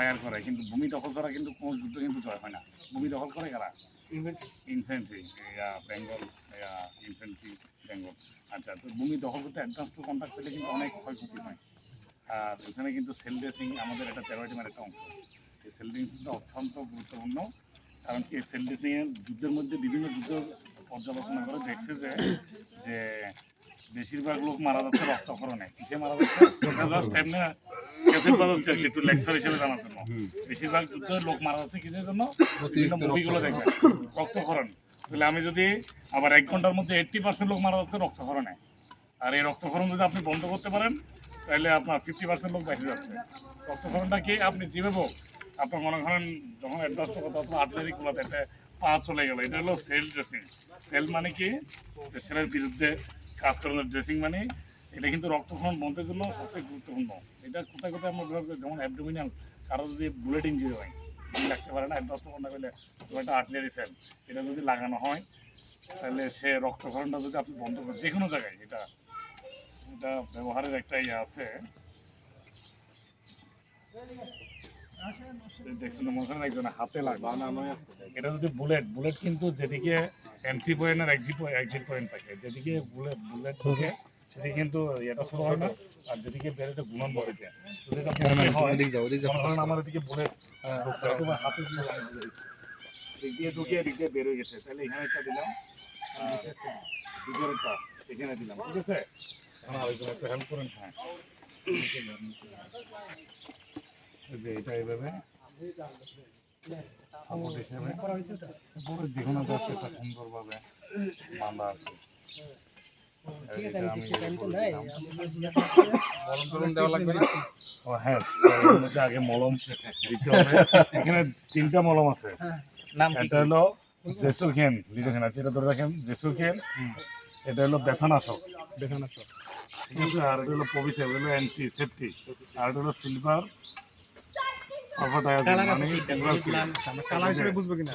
Fire করে, কিন্তু ভূমি দখল ছাড়া কিন্তু কোনো যুদ্ধ কিন্তু জয় হয় না। ভূমি দখল করে কারা? Infantry, Bengal infantry Bengal. আচ্ছা, তো ভূমি দখল করতে অ্যাডভান্স টু কন্ট্যাক্ট পেলে কিন্তু অনেক ক্ষয়ক্ষতি হয়। আর এখানে কিন্তু সেল ড্রেসিং আমাদের একটা টেরোরিজমের একটা অংশ। এই সেল ড্রেসিংটা অত্যন্ত গুরুত্বপূর্ণ, কারণ কি সেল ড্রেসিংয়ের যুদ্ধের মধ্যে বিভিন্ন যুদ্ধ পর্যালোচনা করে দেখছে যে বেশিরভাগ লোক মারা যাচ্ছে রক্তক্ষরণে। কিসে মারা যাচ্ছে? জাস্ট এমনি ক্যাসেট বাজাচ্ছে একটু লেকচার হিসেবে জানার জন্য। বেশিরভাগ যুদ্ধের লোক মারা যাচ্ছে কিসের জন্য? বিভিন্ন মুভিগুলো দেখবে রক্তক্ষরণ। তাহলে আমি যদি আবার 1 ঘন্টার মধ্যে 80% লোক মারা যাচ্ছে রক্তক্ষরণে, আর এই রক্তক্ষরণ যদি আপনি বন্ধ করতে পারেন তাহলে আপনার 50% লোক বেঁচে যাচ্ছে। রক্তক্ষরণটা কি? আপনি যেভাবে আপনার মনে করেন যখন অ্যাডভান্স কথা আপনার আর্টিলারি গুলোতে একটা পা চলে গেল, এটা হলো সেল ড্রেসিং। সেল মানে কি? সেলের বিরুদ্ধে কাজ করানোর ড্রেসিং মানে এটা কিন্তু রক্তক্ষরণ বন্ধের জন্য সবচেয়ে গুরুত্বপূর্ণ। এটা কোথায় কোথায় আমরা ব্যবহার করি, যেমন অ্যাবডোমিনাল, কারো যদি বুলেট ইঞ্জুরি হয়, লাগতে পারে না, অ্যাডভান্স কন্ট্যাক্ট করলে একটা আর্টিলারি সেল, এটা যদি লাগানো হয় তাহলে সে রক্তক্ষরণটা যদি আপনি বন্ধ করেন যে কোনো জায়গায়, এটা ব্যবহারের একটা ইয়ে আছে। দেখছেন মনে করেন একজনের হাতে লাগবে, এটা যদি বুলেট কিন্তু যেদিকে এন্ট্রি পয়েন্ট আর এক্সিট পয়েন্ট থাকে, যেদিকে বুলেট ঢোকে সেদিকে কিন্তু এটা শুরু হয় না, আর যেদিকে বেরোতে গুণন বলে যায়। যদি এটা আমার এদিকে বুলেট হাতে দিক দিয়ে ঢুকিয়ে দিক দিয়ে বের হয়ে গেছে, তাহলে এখানে একটা দিলাম, ভিতরেরটা এখানে দিলাম, ঠিক আছে? একটু হেল্প করেন। হ্যাঁ, যে এটা এইভাবে যে কোনো গাছ একটা সুন্দরভাবে বাঁধা আছে। আগে মলম দিতে হবে। এখানে 3টা মলম আছে। এটা হলো জেসুরখেন, লিখেছেন আছে, এটা ধরে রাখেন জেসুরখেন। এটা হলো ব্যথানাশক, ঠিক আছে? আর এটা হলো পবিসেপ, এটা হলো অ্যান্টিসেপ্টি। আর এটা হলো সিলভার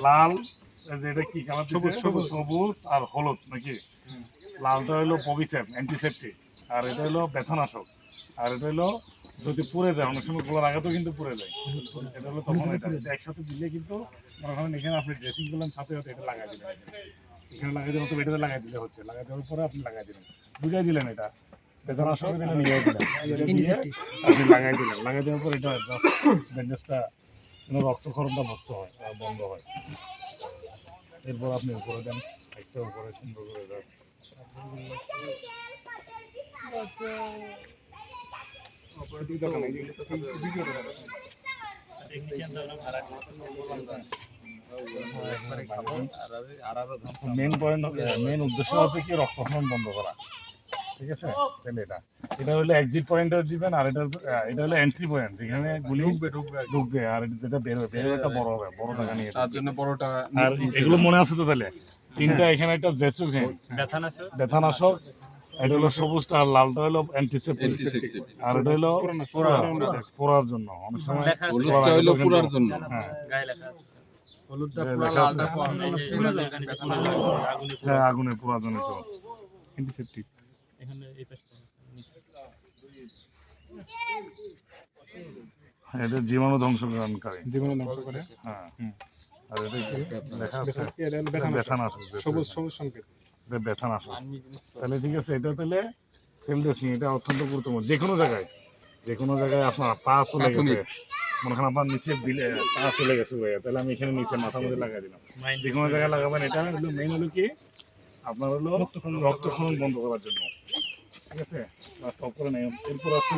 লাল, এটা কি কালার? সবুজ আর হলুদ নাকি? লালটা হলো পবিসেপ অ্যান্টিসেপ্টিক, আর এটা হলো ব্যথানাশক। আর এটা হলো যদি পুড়ে যায়, অনেক সময় গোলার আঘাতও কিন্তু পুড়ে যায়, এটা হলো তখন এটা একসাথে দিলে কিন্তু মনে করেন এখানে আপনি ড্রেসিং করলেন, সাথে সাথে এটা লাগাই দিলেন, এখানে লাগাই দিলেন, তো এটাতে লাগাই দিলে হচ্ছে, লাগাই দেওয়ার পরে আপনি লাগাই দিলেন, বুঝাই দিলেন এটা ব্যথানাশক দিলেন, নিয়ে দিলেন, আপনি লাগাই দিলেন, লাগাই দেওয়ার পর এটা ব্যান্ডেজটা রক্তক্ষরণটা মুক্ত হয়, বন্ধ হয়। এরপর আপনি উপরে দেন, একটা উপরে সুন্দর করে দেন। মেন উদ্দেশ্য হচ্ছে কি রক্তক্ষরণ বন্ধ করা, ঠিক আছে? তাহলে এটা হলো এক্সিট পয়েন্টে দিবেন, আর এটা হলো এন্ট্রি পয়েন্ট, যেখানে গুলি ঢুকবে, আর যেটা বেরোটা বড় হবে, বড় জায়গা নিয়ে, তার জন্য বড়টা। আর এগুলো মনে আছে তো? তাহলে 3টা, এখানে একটা জেসুরখেন ব্যথানাশক, এটা হলো সবুজটা, আর লালটা হলো অ্যান্টিসেপ্টিক, আর এটা হলো পোড়ার জন্য। অনেক সময় হলুদটা হলো পোড়ার জন্য। হ্যাঁ, হ্যাঁ, আগুনে পোড়ার জন্য তো অ্যান্টিসেপ্টিক। এটা জীবাণু ধ্বংস করে। হ্যাঁ, আর এটা কি লেখা আছে? ব্যথানাশক, সবুজ সংকেত, এটা ব্যথানাশক। তাহলে ঠিক আছে, এটা তাহলে সেল ড্রেসিং, এটা অত্যন্ত গুরুত্বপূর্ণ। যে কোনো জায়গায় আপনার পা চলে গেছে, মনে করেন আপনার নিচে দিলে পা চলে গেছে, তাহলে আমি এখানে নিচে মাথার মধ্যে লাগাই দিলাম, যে কোনো জায়গায় লাগাবেন। এটা হলো মেইন হলো কি আপনার হলো রক্তক্ষরণ বন্ধ করার জন্য, ঠিক আছে? স্টপ করে নেই। এরপর আছে